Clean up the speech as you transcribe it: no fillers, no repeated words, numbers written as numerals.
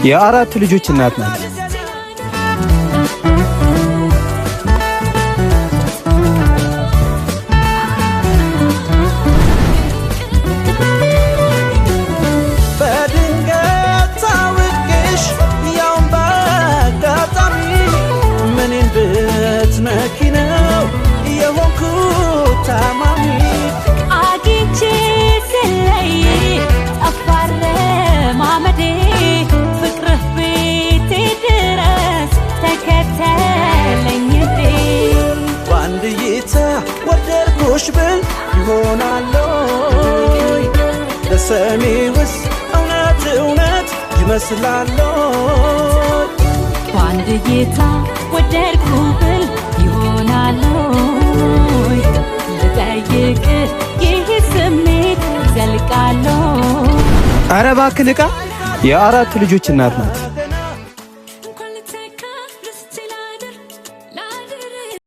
የአራት ልጆች እናት ናት። ብል ይሆናለይ ለሰሚውስ እውነት እውነት ይመስላለይ ባንድ ጌታ ወደድኩ ብል ይሆናለይ ልጠይቅ ይህ ስሜት ዘልቃለይ። ኧረ እባክህ ንቃ። የአራት ልጆች እናት ናት።